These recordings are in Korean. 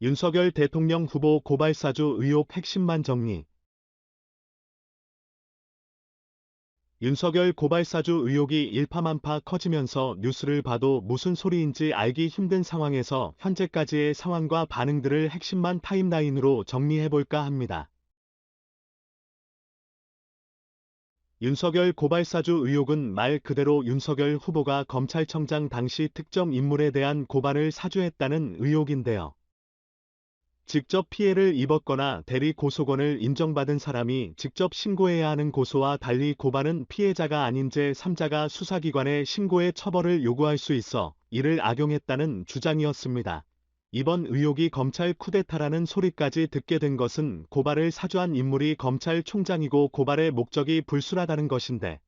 윤석열 대통령 후보 고발사주 의혹 핵심만 정리. 윤석열 고발사주 의혹이 일파만파 커지면서 뉴스를 봐도 무슨 소리인지 알기 힘든 상황에서 현재까지의 상황과 반응들을 핵심만 타임라인으로 정리해볼까 합니다. 윤석열 고발사주 의혹은 말 그대로 윤석열 후보가 검찰청장 당시 특정 인물에 대한 고발을 사주했다는 의혹인데요. 직접 피해를 입었거나 대리 고소권을 인정받은 사람이 직접 신고해야 하는 고소와 달리 고발은 피해자가 아닌 제3자가 수사기관에 신고해 처벌을 요구할 수 있어 이를 악용했다는 주장이었습니다. 이번 의혹이 검찰 쿠데타라는 소리까지 듣게 된 것은 고발을 사주한 인물이 검찰총장이고 고발의 목적이 불순하다는 것인데,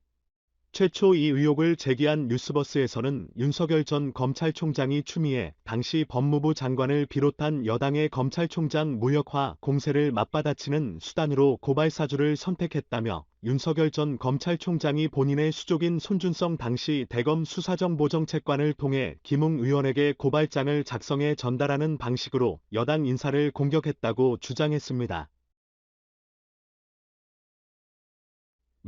최초 이 의혹을 제기한 뉴스버스에서는 윤석열 전 검찰총장이 추미애 당시 법무부 장관을 비롯한 여당의 검찰총장 무력화 공세를 맞받아치는 수단으로 고발사주를 선택했다며, 윤석열 전 검찰총장이 본인의 수족인 손준성 당시 대검 수사정보정책관을 통해 김웅 의원에게 고발장을 작성해 전달하는 방식으로 여당 인사를 공격했다고 주장했습니다.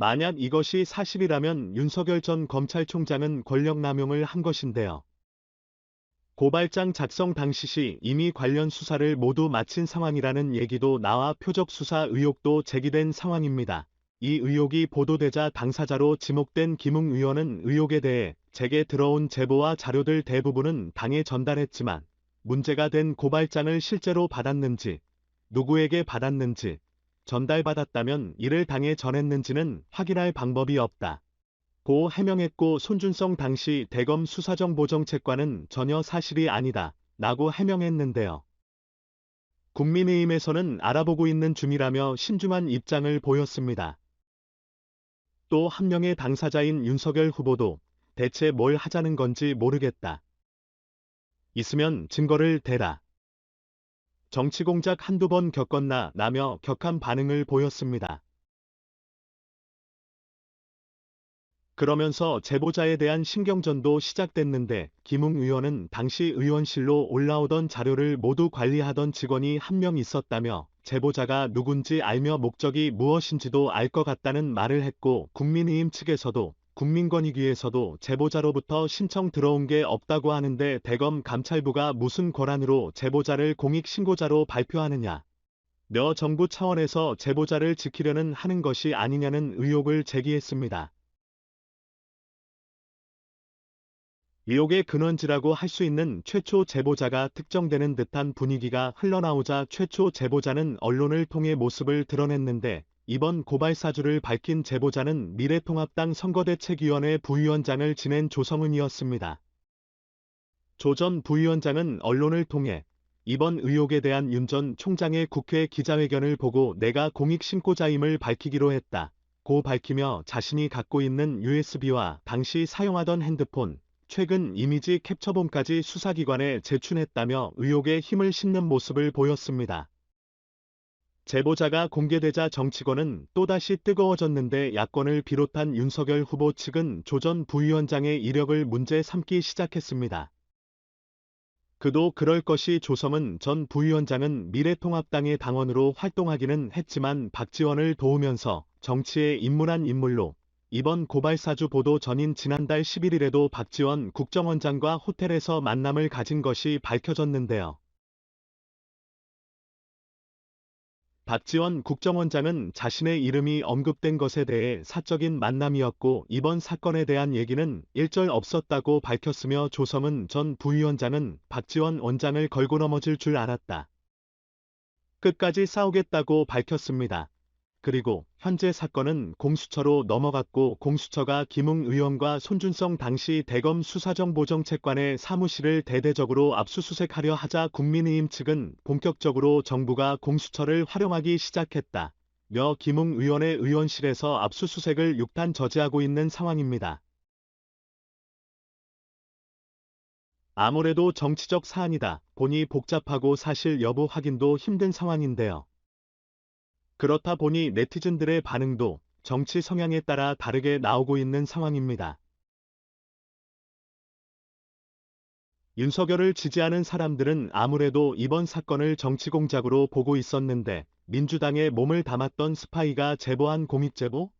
만약 이것이 사실이라면 윤석열 전 검찰총장은 권력남용을 한 것인데요. 고발장 작성 당시 시 이미 관련 수사를 모두 마친 상황이라는 얘기도 나와 표적 수사 의혹도 제기된 상황입니다. 이 의혹이 보도되자 당사자로 지목된 김웅 의원은 의혹에 대해 제게 들어온 제보와 자료들 대부분은 당에 전달했지만 문제가 된 고발장을 실제로 받았는지, 누구에게 받았는지, 전달받았다면 이를 당에 전했는지는 확인할 방법이 없다 고 해명했고, 손준성 당시 대검 수사정보정책관은 전혀 사실이 아니다 라고 해명했는데요. 국민의힘에서는 알아보고 있는 중이라며 신중한 입장을 보였습니다. 또 한 명의 당사자인 윤석열 후보도 대체 뭘 하자는 건지 모르겠다. 있으면 증거를 대라. 정치 공작 한두 번 겪었나 라며 격한 반응을 보였습니다. 그러면서 제보자에 대한 신경전도 시작됐는데, 김웅 의원은 당시 의원실로 올라오던 자료를 모두 관리하던 직원이 한 명 있었다며 제보자가 누군지 알며 목적이 무엇인지도 알 것 같다는 말을 했고, 국민의힘 측에서도 국민권익위에서도 제보자로부터 신청 들어온 게 없다고 하는데 대검 감찰부가 무슨 권한으로 제보자를 공익신고자로 발표하느냐, 며 정부 차원에서 제보자를 지키려는 하는 것이 아니냐는 의혹을 제기했습니다. 의혹의 근원지라고 할 수 있는 최초 제보자가 특정되는 듯한 분위기가 흘러나오자 최초 제보자는 언론을 통해 모습을 드러냈는데, 이번 고발사주를 밝힌 제보자는 미래통합당 선거대책위원회 부위원장을 지낸 조성은이었습니다. 조 전 부위원장은 언론을 통해 이번 의혹에 대한 윤 전 총장의 국회 기자회견을 보고 내가 공익신고자임을 밝히기로 했다 고 밝히며, 자신이 갖고 있는 USB와 당시 사용하던 핸드폰, 최근 이미지 캡처본까지 수사기관에 제출했다며 의혹에 힘을 싣는 모습을 보였습니다. 제보자가 공개되자 정치권은 또다시 뜨거워졌는데, 야권을 비롯한 윤석열 후보 측은 조 전 부위원장의 이력을 문제 삼기 시작했습니다. 그도 그럴 것이, 조성은 전 부위원장은 미래통합당의 당원으로 활동하기는 했지만 박지원을 도우면서 정치에 입문한 인물로, 이번 고발사주 보도 전인 지난달 11일에도 박지원 국정원장과 호텔에서 만남을 가진 것이 밝혀졌는데요. 박지원 국정원장은 자신의 이름이 언급된 것에 대해 사적인 만남이었고, 이번 사건에 대한 얘기는 일절 없었다고 밝혔으며, 조성은 전 부위원장은 박지원 원장을 걸고 넘어질 줄 알았다, 끝까지 싸우겠다고 밝혔습니다. 그리고 현재 사건은 공수처로 넘어갔고, 공수처가 김웅 의원과 손준성 당시 대검 수사정보정책관의 사무실을 대대적으로 압수수색하려 하자 국민의힘 측은 본격적으로 정부가 공수처를 활용하기 시작했다 며 김웅 의원의 의원실에서 압수수색을 6탄 저지하고 있는 상황입니다. 아무래도 정치적 사안이다 보니 복잡하고 사실 여부 확인도 힘든 상황인데요. 그렇다 보니 네티즌들의 반응도 정치 성향에 따라 다르게 나오고 있는 상황입니다. 윤석열을 지지하는 사람들은 아무래도 이번 사건을 정치 공작으로 보고 있었는데 민주당에 몸을 담았던 스파이가 제보한 공익제보?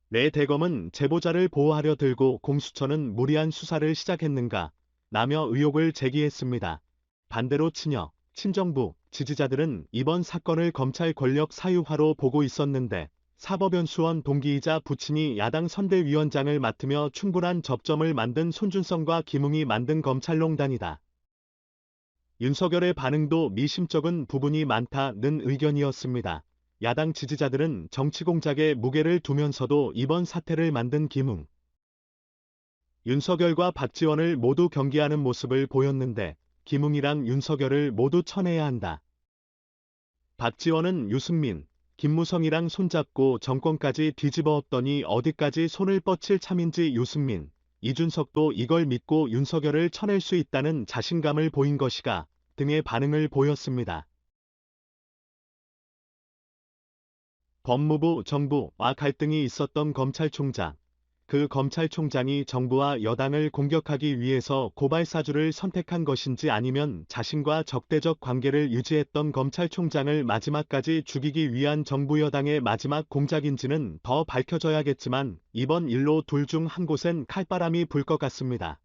내 대검은 제보자를 보호하려 들고 공수처는 무리한 수사를 시작했는가? 라며 의혹을 제기했습니다. 반대로 친여, 친정부, 지지자들은 이번 사건을 검찰 권력 사유화로 보고 있었는데 사법연수원 동기이자 부친이 야당 선대위원장을 맡으며 충분한 접점을 만든 손준성과 김웅이 만든 검찰농단이다. 윤석열의 반응도 미심쩍은 부분이 많다는 의견이었습니다. 야당 지지자들은 정치 공작에 무게를 두면서도 이번 사태를 만든 김웅, 윤석열과 박지원을 모두 경계하는 모습을 보였는데 김웅이랑 윤석열을 모두 쳐내야 한다. 박지원은 유승민, 김무성이랑 손잡고 정권까지 뒤집어 엎더니 어디까지 손을 뻗칠 참인지 유승민, 이준석도 이걸 믿고 윤석열을 쳐낼 수 있다는 자신감을 보인 것이가 등의 반응을 보였습니다. 법무부, 정부와 갈등이 있었던 검찰총장. 그 검찰총장이 정부와 여당을 공격하기 위해서 고발사주를 선택한 것인지 아니면 자신과 적대적 관계를 유지했던 검찰총장을 마지막까지 죽이기 위한 정부 여당의 마지막 공작인지는 더 밝혀져야겠지만 이번 일로 둘 중 한 곳엔 칼바람이 불 것 같습니다.